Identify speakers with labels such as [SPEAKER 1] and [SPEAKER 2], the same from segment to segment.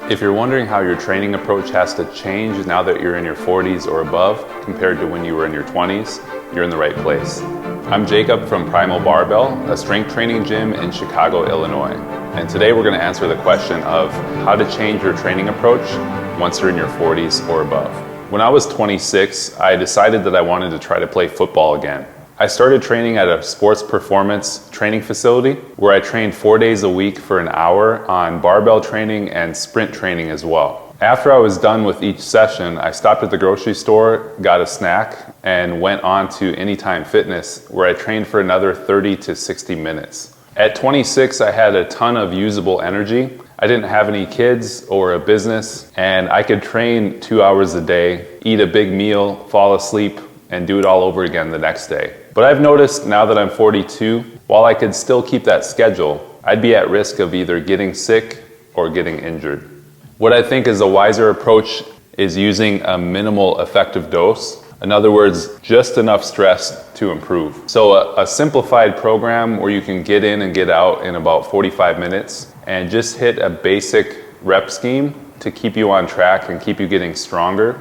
[SPEAKER 1] If you're wondering how your training approach has to change now that you're in your 40s or above compared to when you were in your 20s, you're in the right place. I'm Jacob from Primal Barbell, a strength training gym in Chicago, Illinois. And today we're going to answer the question of how to change your training approach once you're in your 40s or above. When I was 26, I decided that I wanted to try to play football again. I started training at a sports performance training facility where I trained 4 days a week for an hour on barbell training and sprint training as well. After I was done with each session, I stopped at the grocery store, got a snack, and went on to Anytime Fitness where I trained for another 30 to 60 minutes. At 26, I had a ton of usable energy. I didn't have any kids or a business, and I could train 2 hours a day, eat a big meal, fall asleep, and do it all over again the next day. But I've noticed now that I'm 42, while I could still keep that schedule, I'd be at risk of either getting sick or getting injured. What I think is a wiser approach is using a minimal effective dose. In other words, just enough stress to improve. So a simplified program where you can get in and get out in about 45 minutes and just hit a basic rep scheme to keep you on track and keep you getting stronger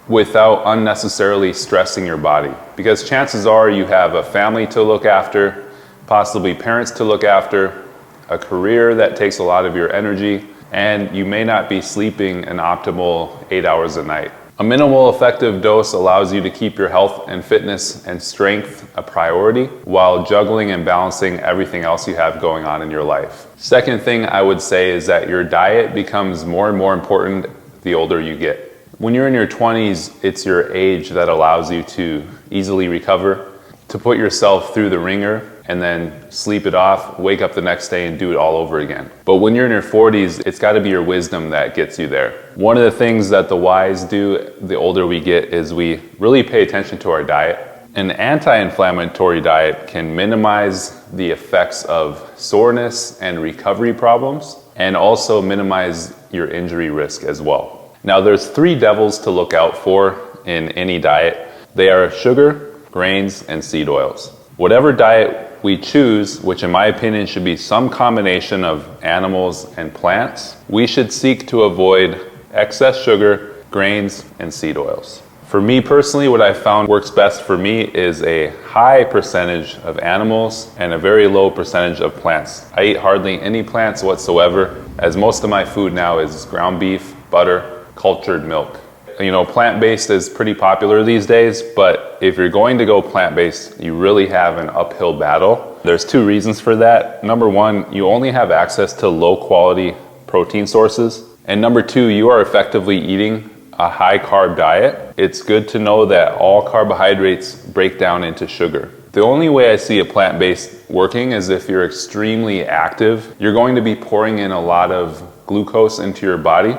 [SPEAKER 1] without unnecessarily stressing your body. Because chances are you have a family to look after, possibly parents to look after, a career that takes a lot of your energy, and you may not be sleeping an optimal 8 hours a night. A minimal effective dose allows you to keep your health and fitness and strength a priority while juggling and balancing everything else you have going on in your life. Second thing I would say is that your diet becomes more and more important the older you get. When you're in your 20s, it's your age that allows you to easily recover, to put yourself through the ringer and then sleep it off, wake up the next day and do it all over again. But when you're in your 40s, it's got to be your wisdom that gets you there. One of the things that the wise do the older we get is we really pay attention to our diet. An anti-inflammatory diet can minimize the effects of soreness and recovery problems and also minimize your injury risk as well. Now there's 3 devils to look out for in any diet. They are sugar, grains, and seed oils. Whatever diet we choose, which in my opinion should be some combination of animals and plants, we should seek to avoid excess sugar, grains, and seed oils. For me personally, what I found works best for me is a high percentage of animals and a very low percentage of plants. I eat hardly any plants whatsoever, as most of my food now is ground beef, butter, cultured milk. You know, plant-based is pretty popular these days, but if you're going to go plant-based, you really have an uphill battle. There's 2 reasons for that. Number 1, you only have access to low-quality protein sources. And number 2, you are effectively eating a high-carb diet. It's good to know that all carbohydrates break down into sugar. The only way I see a plant-based working is if you're extremely active. You're going to be pouring in a lot of glucose into your body,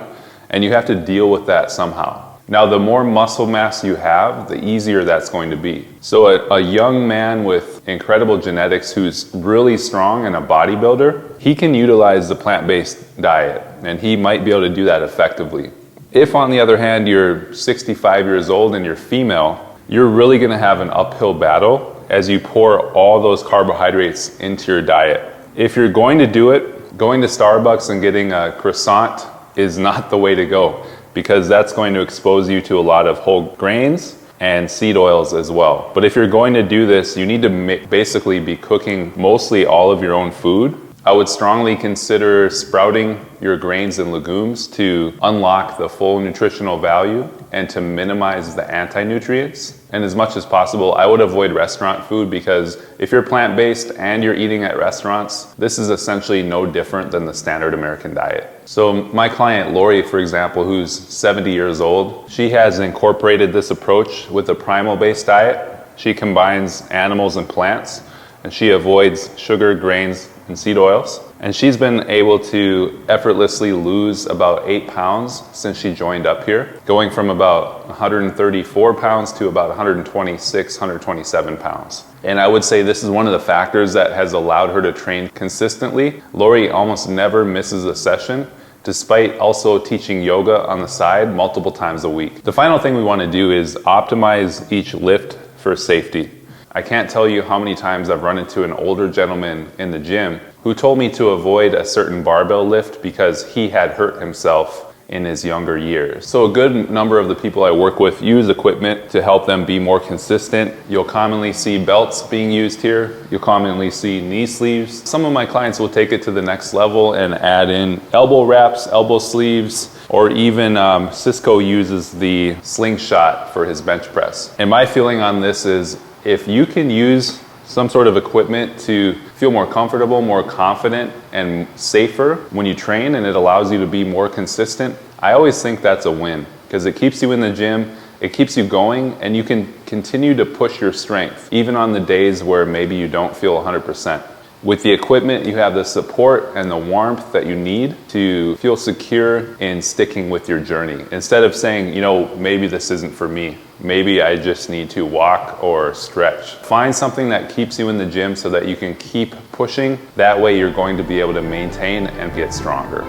[SPEAKER 1] and you have to deal with that somehow. Now, the more muscle mass you have, the easier that's going to be. So a young man with incredible genetics who's really strong and a bodybuilder, he can utilize the plant-based diet, and he might be able to do that effectively. If, on the other hand, you're 65 years old and you're female, you're really gonna have an uphill battle as you pour all those carbohydrates into your diet. If you're going to do it, going to Starbucks and getting a croissant is not the way to go, because that's going to expose you to a lot of whole grains and seed oils as well. But if you're going to do this, you need to basically be cooking mostly all of your own food. I would strongly consider sprouting your grains and legumes to unlock the full nutritional value and to minimize the anti-nutrients. And as much as possible, I would avoid restaurant food, because if you're plant-based and you're eating at restaurants, this is essentially no different than the standard American diet. So my client Lori, for example, who's 70 years old, she has incorporated this approach with a primal-based diet. She combines animals and plants, and she avoids sugar, grains, and seed oils. And she's been able to effortlessly lose about 8 pounds since she joined up here, going from about 134 pounds to about 126, 127 pounds. And I would say this is one of the factors that has allowed her to train consistently. Lori almost never misses a session, despite also teaching yoga on the side multiple times a week. The final thing we want to do is optimize each lift for safety. I can't tell you how many times I've run into an older gentleman in the gym who told me to avoid a certain barbell lift because he had hurt himself in his younger years. So a good number of the people I work with use equipment to help them be more consistent. You'll commonly see belts being used here. You'll commonly see knee sleeves. Some of my clients will take it to the next level and add in elbow wraps, elbow sleeves, or even Cisco uses the slingshot for his bench press. And my feeling on this is if you can use some sort of equipment to feel more comfortable, more confident, and safer when you train, and it allows you to be more consistent, I always think that's a win because it keeps you in the gym, it keeps you going, and you can continue to push your strength, even on the days where maybe you don't feel 100%. With the equipment, you have the support and the warmth that you need to feel secure in sticking with your journey. Instead of saying, you know, maybe this isn't for me. Maybe I just need to walk or stretch. Find something that keeps you in the gym so that you can keep pushing. That way you're going to be able to maintain and get stronger.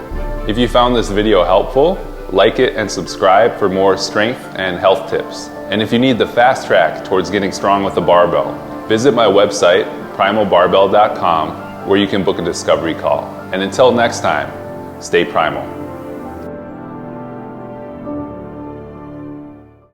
[SPEAKER 1] If you found this video helpful, like it and subscribe for more strength and health tips. And if you need the fast track towards getting strong with the barbell, visit my website, primalbarbell.com, where you can book a discovery call. And until next time, stay primal.